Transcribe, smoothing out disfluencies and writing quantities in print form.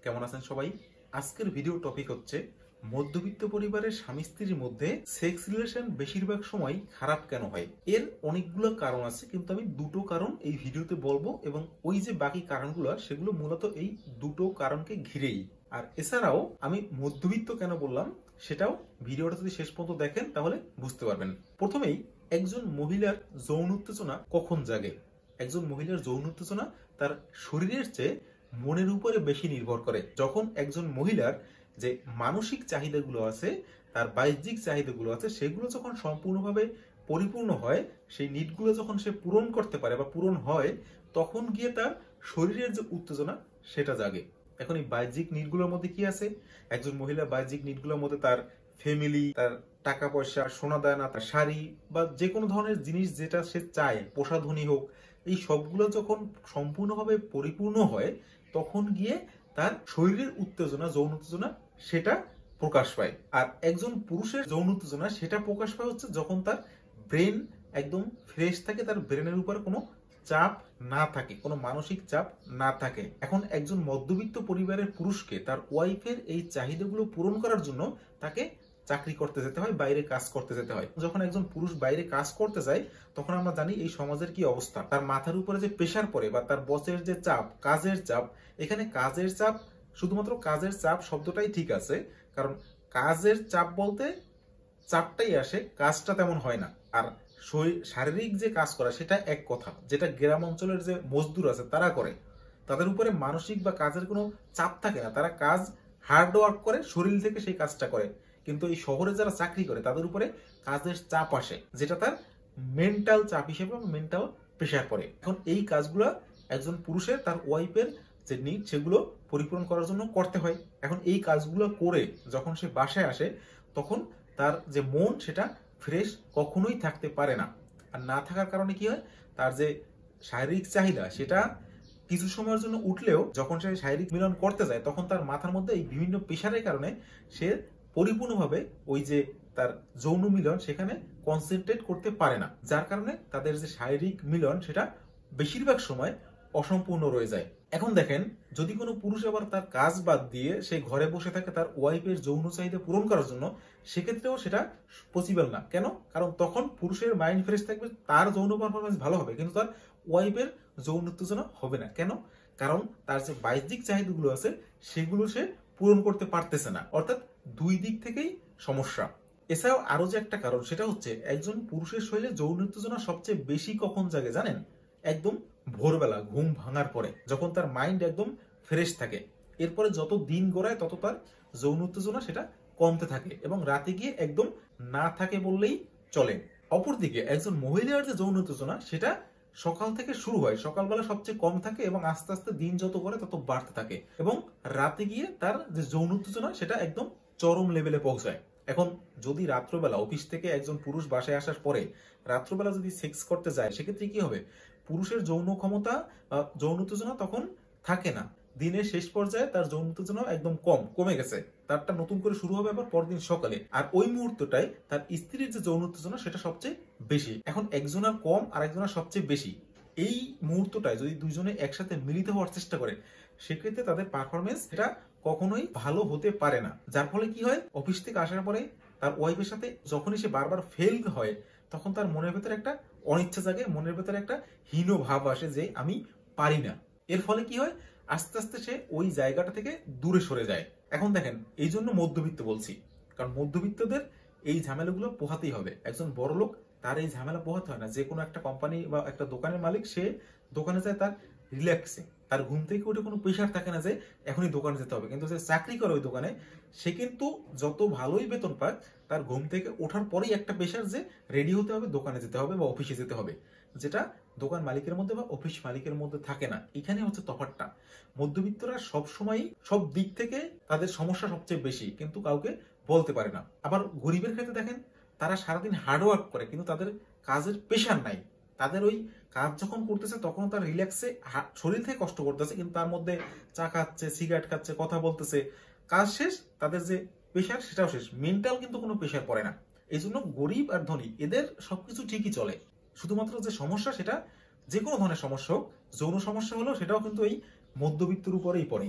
কেমন আছেন সবাই? আজকের ভিডিও টপিক হচ্ছে মধ্যবিত্ত পরিবারের স্বামী স্ত্রীর মধ্যে সেক্স রিলেশন বেশিরভাগ সময় খারাপ কেন হয়। এর অনেকগুলো কারণ আছে, কিন্তু আমি দুটো কারণ এই ভিডিওতে বলবো এবং ওই যে বাকি কারণগুলো সেগুলো মূলত এই দুটো কারণকে ঘিরেই। আর এছাড়াও আমি মধ্যবিত্ত কেন বললাম সেটাও ভিডিওটা যদি শেষ পর্যন্ত দেখেন তাহলে বুঝতে পারবেন। প্রথমেই, একজন মহিলার যৌন উত্তেজনা কখন জাগে? একজন মহিলার যৌন উত্তেজনা তার শরীরের চেয়ে মনের উপরে বেশি নির্ভর করে। যখন একজন মহিলার যে মানসিক চাহিদাগুলো আছে, তার বাহ্যিক চাহিদাগুলো আছে, সেগুলো যখন সম্পূর্ণভাবে পরিপূর্ণ হয়, সেই নিডগুলো যখন সে পূরণ করতে পারে বা পূরণ হয়, তখন গিয়ে তার শরীরের যে উত্তেজনা সেটা জাগে। এখন এই বাহ্যিক নিডগুলোর মধ্যে কি আছে? একজন মহিলা বাহ্যিক নিডগুলোর মধ্যে তার ফ্যামিলি, তার টাকা পয়সা, সোনা দায়না, তার শাড়ি বা যে কোনো ধরনের জিনিস যেটা সে চায়, প্রসাধনী হোক, এই সবগুলো যখন সম্পূর্ণভাবে পরিপূর্ণ হয়, তখন গিয়ে তার শরীরের উত্তেজনা, যৌন উত্তেজনা সেটা প্রকাশ পায়। আর একজন পুরুষের যৌন উত্তেজনা সেটা প্রকাশ পায় হচ্ছে যখন তার ব্রেন একদম ফ্রেশ থাকে, তার ব্রেনের উপর কোনো চাপ না থাকে, কোনো মানসিক চাপ না থাকে। এখন একজন মধ্যবিত্ত পরিবারের পুরুষকে তার ওয়াইফের এই চাহিদাগুলো পূরণ করার জন্য তাকে চাকরি করতে যেতে হয়, বাইরে কাজ করতে যেতে হয়। যখন একজন পুরুষ বাইরে কাজ করতে যায়, তখন আমরা জানি এই সমাজের কি অবস্থা। তার মাথার উপরে যে প্রেশার পড়ে বা তার বসের যে চাপ, কাজের চাপ। এখানে কাজের চাপ, শুধুমাত্র কাজের চাপ শব্দটাই ঠিক আছে, কারণ কাজের চাপ বলতে চাপটাই আসে, কাজটা তেমন হয় না। আর শারীরিক যে কাজ করা সেটা এক কথা, যেটা গ্রাম অঞ্চলের যে মজদুর আছে তারা করে, তাদের উপরে মানসিক বা কাজের কোনো চাপ থাকে না, তারা কাজ হার্ড ওয়ার্ক করে, শরীর থেকে সেই কাজটা করে। কিন্তু এই শহরে যারা চাকরি করে তাদের উপরে কাজের চাপ আসে, যেটা তার মেন্টাল চাপ হিসেবে মেন্টাল প্রেশার পড়ে। এখন এই কাজগুলো একজন পুরুষের তার ওয়াইফের যে নিড সেগুলো পরিপূরণ করার জন্য করতে হয়। এখন এই কাজগুলো করে যখন সে বাসায় আসে, তখন তার যে মন সেটা ফ্রেশ কখনোই থাকতে পারে না। আর না থাকার কারণে কি হয়, তার যে শারীরিক চাহিদা সেটা কিছু সময়ের জন্য উঠলেও যখন সে শারীরিক মিলন করতে যায়, তখন তার মাথার মধ্যে এই বিভিন্ন প্রেশারের কারণে সে পরিপূর্ণভাবে ওই যে তার যৌন মিলন সেখানে কনসেন্ট্রেট করতে পারে না, যার কারণে তাদের যে শারীরিক মিলন সেটা বেশিরভাগ সময় অসম্পূর্ণ রয়ে যায়। এখন দেখেন, যদি কোনো পুরুষ আবার তার কাজ বাদ দিয়ে সে ঘরে বসে থাকে তার ওয়াইফের যৌন চাহিদা পূরণ করার জন্য, সেক্ষেত্রেও সেটা পসিবল না। কেন? কারণ তখন পুরুষের মাইন্ড ফ্রেশ থাকবে, তার যৌন পারফরমেন্স ভালো হবে, কিন্তু তার ওয়াইফের যৌন উত্তেজনা হবে না। কেন? কারণ তার যে বাহ্যিক চাহিদাগুলো আছে সেগুলো সে পূরণ করতে পারতেছে না। অর্থাৎ দুই দিক থেকেই সমস্যা। এছাড়াও আরো যে একটা কারণ, সেটা হচ্ছে একজন পুরুষের শরীরে যৌন উত্তেজনা সবচেয়ে বেশি কখন জাগে জানেন? একদম ভোরবেলা ঘুম ভাঙার পরে, যখন তার মাইন্ড একদম ফ্রেশ থাকে। এরপরে যত দিন গড়ায় তত তার যৌন উত্তেজনা সেটা কমতে থাকে এবং রাতে গিয়ে একদম না থাকে বললেই চলে। অপরদিকে একজন মহিলার যে যৌন উত্তেজনা সেটা সকাল থেকে শুরু হয়, সকালবেলা সবচেয়ে কম থাকে এবং আস্তে আস্তে দিন যত করে তত বাড়তে থাকে এবং রাতে গিয়ে তার যে যৌন উত্তেজনা সেটা একদম চরম লেভেলে পৌঁছায়। এখন যদি রাত্রবেলা অফিস থেকে একজন পুরুষ বাসায় আসার পরে রাত্রবেলা যদি সেক্স করতে যায়, সেক্ষেত্রে কি হবে? পুরুষের যৌন ক্ষমতা, যৌন উত্তেজনা তখন থাকে না। দিনের শেষ পর্যায়ে তার যৌন উত্তেজনা একদম কমে গেছে, তারটা নতুন করে শুরু হবে আবার পরদিন সকালে। আর ওই মুহূর্তটাই তার স্ত্রীর যে যৌন উত্তেজনা সেটা সবচেয়ে বেশি। এখন একজনের কম আর একজনের সবচেয়ে বেশি, এই মুহূর্তটায় যদি দুইজনে একসাথে মিলিত হওয়ার চেষ্টা করে, সেক্ষেত্রে তাদের পারফরমেন্স এটা কখনোই ভালো হতে পারে না। যার ফলে কি হয়, অফিস থেকে আসার পরে তার ওয়াইফের সাথে যখনই সে বারবার ফেল হয়, তখন তার মনের ভেতরে একটা অনিচ্ছা জাগে, মনের ভেতরে একটা হীন ভাব আসে যে আমি পারি না। এর ফলে কি হয়, আস্তে আস্তে সে ওই জায়গাটা থেকে দূরে সরে যায়। এখন দেখেন, এই জন্য মধ্যবিত্ত বলছি, কারণ মধ্যবিত্তদের এই ঝামেলাগুলো পোহাতেই হবে। একজন বড় লোক তার এই ঝামেলা পোহাতে হয় না। যে কোনো একটা কোম্পানি বা একটা দোকানের মালিক, সে দোকানে যায় তার রিল্যাক্সে, তার ঘুম থেকে উঠে কোনো প্রেশার থাকে না যে এখনই দোকানে যেতে হবে। কিন্তু সে চাকরি করে ওই দোকানে, সে কিন্তু যত ভালোই বেতন পাক, তার ঘুম থেকে ওঠার পরেই একটা প্রেশার যে রেডি হতে হবে, দোকানে যেতে হবে বা অফিসে যেতে হবে, যেটা দোকান মালিকের মধ্যে বা অফিস মালিকের মধ্যে থাকে না। এখানে হচ্ছে তফাৎটা। মধ্যবিত্তরা সবসময় সব দিক থেকে তাদের সমস্যা সবচেয়ে বেশি, কিন্তু কাউকে বলতে পারে না। আবার গরিবের ক্ষেত্রে দেখেন, তারা সারাদিন হার্ডওয়ার্ক করে কিন্তু তাদের কাজের প্রেশার নাই। তাদের ওই কাজ যখন করতেছে তখন তার রিল্যাক্সে শরীর থেকে কষ্ট করতেছে, কিন্তু তার মধ্যে চা খাচ্ছে, সিগারেট খাচ্ছে, কথা বলতেছে, কাজ শেষ, তাদের যে প্রেশার সেটাও শেষ, মেন্টাল কিন্তু কোনো প্রেশার পড়ে না। এই জন্য গরিব আর ধনী এদের সবকিছু ঠিকই চলে। শুধুমাত্র যে সমস্যা সেটা যে কোনো ধরনের সমস্যা হোক, যৌন সমস্যা হলেও সেটাও কিন্তু এই মধ্যবিত্তের উপরেই পড়ে।